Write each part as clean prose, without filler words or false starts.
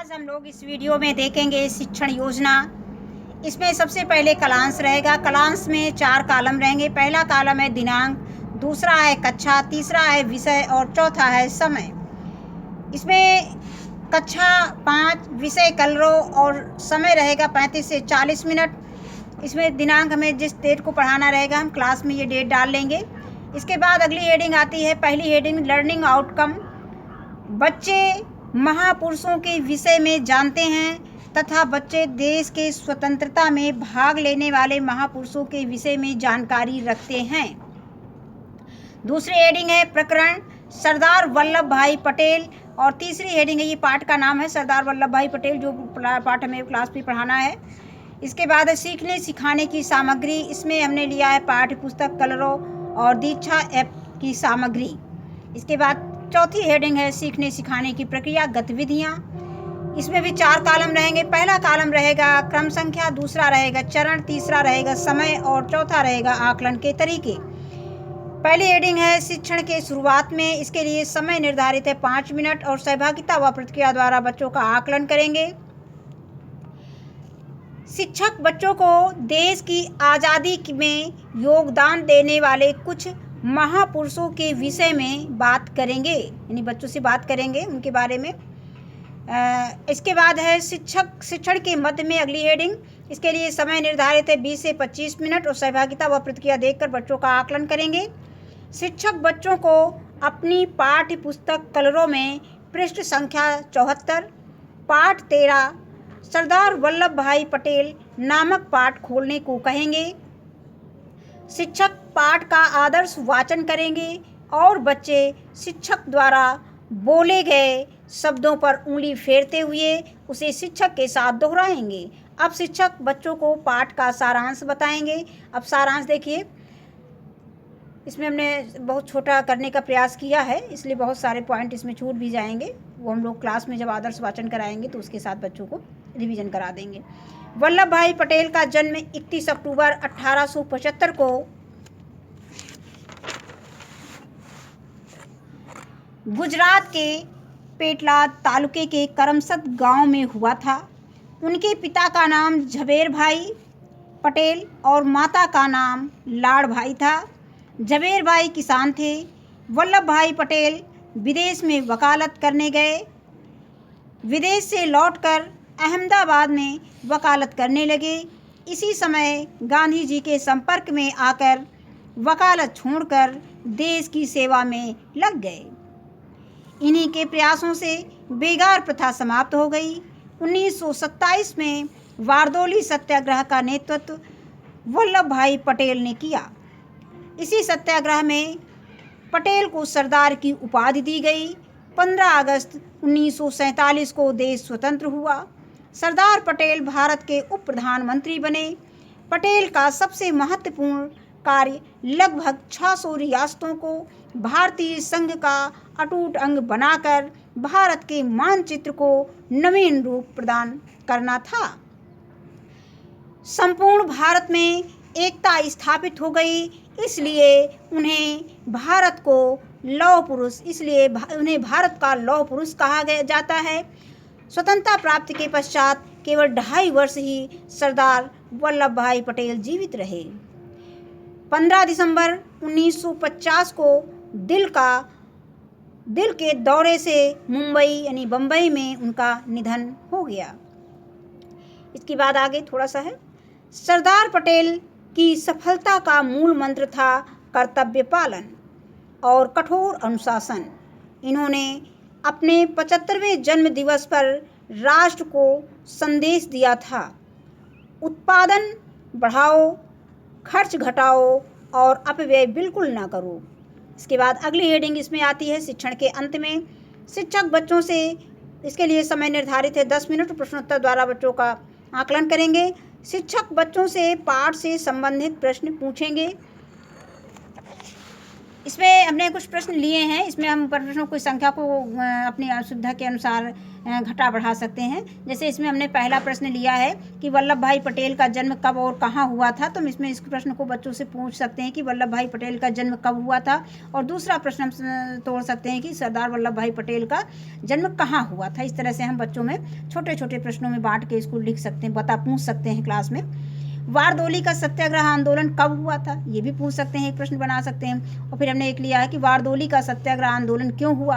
आज हम लोग इस वीडियो में देखेंगे शिक्षण योजना। इसमें सबसे पहले कलांश रहेगा। कलांश में 4 कॉलम रहेंगे। पहला कॉलम है दिनांक, दूसरा है कक्षा, तीसरा है विषय और चौथा है समय। इसमें कक्षा 5, विषय कलरों और समय रहेगा 35 से 40 मिनट। इसमें दिनांक हमें जिस डेट को पढ़ाना रहेगा हम क्लास में ये डेट डाल लेंगे। इसके बाद अगली हेडिंग आती है। पहली हेडिंग लर्निंग आउटकम। बच्चे महापुरुषों के विषय में जानते हैं तथा बच्चे देश के स्वतंत्रता में भाग लेने वाले महापुरुषों के विषय में जानकारी रखते हैं। दूसरी हेडिंग है प्रकरण सरदार वल्लभ भाई पटेल और तीसरी हेडिंग है, ये पाठ का नाम है सरदार वल्लभ भाई पटेल, जो पाठ हमें क्लास में पढ़ाना है। इसके बाद है सीखने सिखाने की सामग्री। इसमें हमने लिया है पाठ्य पुस्तक, कलरों और दीक्षा ऐप की सामग्री। इसके बाद चौथी हेडिंग है सीखने सिखाने की प्रक्रिया गतिविधियाँ। इसमें भी 4 कॉलम रहेंगे। पहला कॉलम रहेगा क्रम संख्या, दूसरा रहेगा चरण, तीसरा रहेगा समय और चौथा रहेगा आकलन के तरीके। पहली हेडिंग है शिक्षण के शुरुआत में। इसके लिए समय निर्धारित है 5 मिनट और सहभागिता व प्रतिक्रिया द्वारा बच्चों का आकलन करेंगे। शिक्षक बच्चों को देश की आज़ादी में योगदान देने वाले कुछ महापुरुषों के विषय में बात करेंगे, यानी बच्चों से बात करेंगे उनके बारे में। इसके बाद है शिक्षण के मध्य में अगली हेडिंग। इसके लिए समय निर्धारित है 20 से 25 मिनट और सहभागिता व प्रतिक्रिया देखकर बच्चों का आकलन करेंगे। शिक्षक बच्चों को अपनी पाठ्य पुस्तक कलरों में पृष्ठ संख्या 74, पाठ 13 सरदार वल्लभ भाई पटेल नामक पाठ खोलने को कहेंगे। शिक्षक पाठ का आदर्श वाचन करेंगे और बच्चे शिक्षक द्वारा बोले गए शब्दों पर उंगली फेरते हुए उसे शिक्षक के साथ दोहराएंगे। अब शिक्षक बच्चों को पाठ का सारांश बताएंगे। अब सारांश देखिए, इसमें हमने बहुत छोटा करने का प्रयास किया है, इसलिए बहुत सारे पॉइंट इसमें छूट भी जाएंगे। वो हम लोग क्लास में जब आदर्श वाचन कराएंगे तो उसके साथ बच्चों को रिवीजन करा देंगे। वल्लभ भाई पटेल का जन्म 31 अक्टूबर 1875 को गुजरात के पेटलाद तालुके के करमसद गांव में हुआ था। उनके पिता का नाम झवेर भाई पटेल और माता का नाम लाड़ भाई था। झवेर भाई किसान थे। वल्लभ भाई पटेल विदेश में वकालत करने गए। विदेश से लौटकर अहमदाबाद में वकालत करने लगे। इसी समय गांधी जी के संपर्क में आकर वकालत छोड़कर देश की सेवा में लग गए। इन्हीं के प्रयासों से बेगार प्रथा समाप्त हो गई। 1927 में वारदोली सत्याग्रह का नेतृत्व वल्लभ भाई पटेल ने किया। इसी सत्याग्रह में पटेल को सरदार की उपाधि दी गई। 15 अगस्त 1947 को देश स्वतंत्र हुआ। सरदार पटेल भारत के उप प्रधानमंत्री बने। पटेल का सबसे महत्वपूर्ण कार्य लगभग 600 रियासतों को भारतीय संघ का अटूट अंग बनाकर भारत के मानचित्र को नवीन रूप प्रदान करना था। संपूर्ण भारत में एकता स्थापित हो गई, इसलिए उन्हें भारत का लौह पुरुष कहा जाता है। स्वतंत्रता प्राप्ति के पश्चात केवल 2.5 वर्ष ही सरदार वल्लभ भाई पटेल जीवित रहे। 15 दिसंबर 1950 को दिल के दौरे से मुंबई यानी बम्बई में उनका निधन हो गया। इसके बाद आगे थोड़ा सा है। सरदार पटेल की सफलता का मूल मंत्र था कर्तव्य पालन और कठोर अनुशासन। इन्होंने अपने 75वें जन्म दिवस पर राष्ट्र को संदेश दिया था, उत्पादन बढ़ाओ, खर्च घटाओ और अपव्यय बिल्कुल ना करो। इसके बाद अगली हेडिंग इसमें आती है शिक्षण के अंत में। शिक्षक बच्चों से, इसके लिए समय निर्धारित है 10 मिनट, प्रश्नोत्तर द्वारा बच्चों का आकलन करेंगे। शिक्षक बच्चों से पाठ से संबंधित प्रश्न पूछेंगे। इसमें हमने कुछ प्रश्न लिए हैं। इसमें हम प्रश्नों की संख्या को अपनी सुविधा के अनुसार घटा बढ़ा सकते हैं। जैसे इसमें हमने पहला प्रश्न लिया है कि वल्लभ भाई पटेल का जन्म कब और कहाँ हुआ था, तो हम इसमें इस प्रश्न को बच्चों से पूछ सकते हैं कि वल्लभ भाई पटेल का जन्म कब हुआ था। और दूसरा प्रश्न हम तोड़ सकते हैं कि सरदार वल्लभ भाई पटेल का जन्म कहाँ हुआ था। इस तरह से हम बच्चों में छोटे छोटे प्रश्नों में बांट के इसको लिख सकते हैं, पूछ सकते हैं क्लास में। वारदोली का सत्याग्रह आंदोलन कब हुआ था, ये भी पूछ सकते हैं, एक प्रश्न बना सकते हैं। और फिर हमने एक लिया है कि वारदोली का सत्याग्रह आंदोलन क्यों हुआ।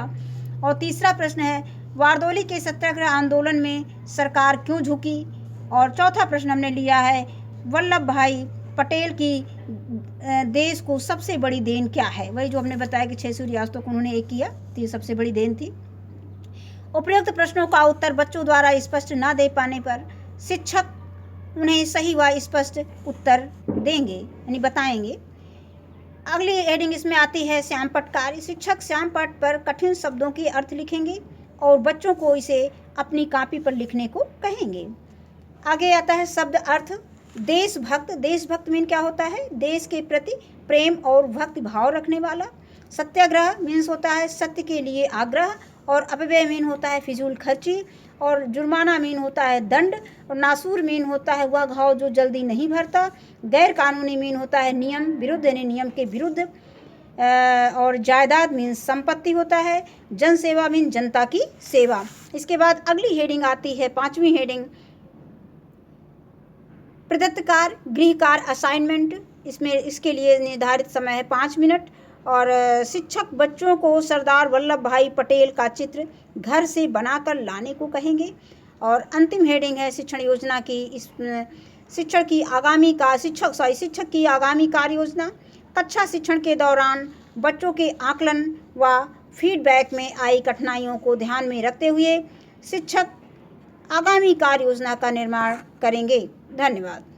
और तीसरा प्रश्न है वारदोली के सत्याग्रह आंदोलन में सरकार क्यों झुकी। और चौथा प्रश्न हमने लिया है वल्लभ भाई पटेल की देश को सबसे बड़ी देन क्या है। वही जो हमने बताया कि 600 रियासतों को उन्होंने एक किया, तो ये सबसे बड़ी देन थी। उपयुक्त प्रश्नों का उत्तर बच्चों द्वारा स्पष्ट न दे पाने पर शिक्षक उन्हें सही व स्पष्ट उत्तर देंगे, यानी बताएंगे। अगली हेडिंग इसमें आती है श्याम पट कार्य। शिक्षक श्याम पट पर कठिन शब्दों के अर्थ लिखेंगे और बच्चों को इसे अपनी कॉपी पर लिखने को कहेंगे। आगे आता है शब्द अर्थ। देशभक्त, देशभक्त मीन क्या होता है, देश के प्रति प्रेम और भक्ति भाव रखने वाला। सत्याग्रह मीन्स होता है सत्य के लिए आग्रह। और अपव्यय मीन होता है फिजूल खर्ची। और जुर्माना मीन होता है दंड। और नासूर मीन होता है वह घाव जो जल्दी नहीं भरता। गैर कानूनी मीन होता है नियम विरुद्ध, यानी नियम के विरुद्ध। और जायदाद मीन संपत्ति होता है। जन सेवा मीन जनता की सेवा। इसके बाद अगली हेडिंग आती है 5वीं हेडिंग प्रदत्त कार्य गृह कार्य असाइनमेंट। इसमें इसके लिए निर्धारित समय है 5 मिनट। और शिक्षक बच्चों को सरदार वल्लभ भाई पटेल का चित्र घर से बनाकर लाने को कहेंगे। और अंतिम हेडिंग है शिक्षण योजना की। इस शिक्षक की आगामी कार्य योजना। कक्षा शिक्षण के दौरान बच्चों के आकलन व फीडबैक में आई कठिनाइयों को ध्यान में रखते हुए शिक्षक आगामी कार्य योजना का निर्माण करेंगे। धन्यवाद।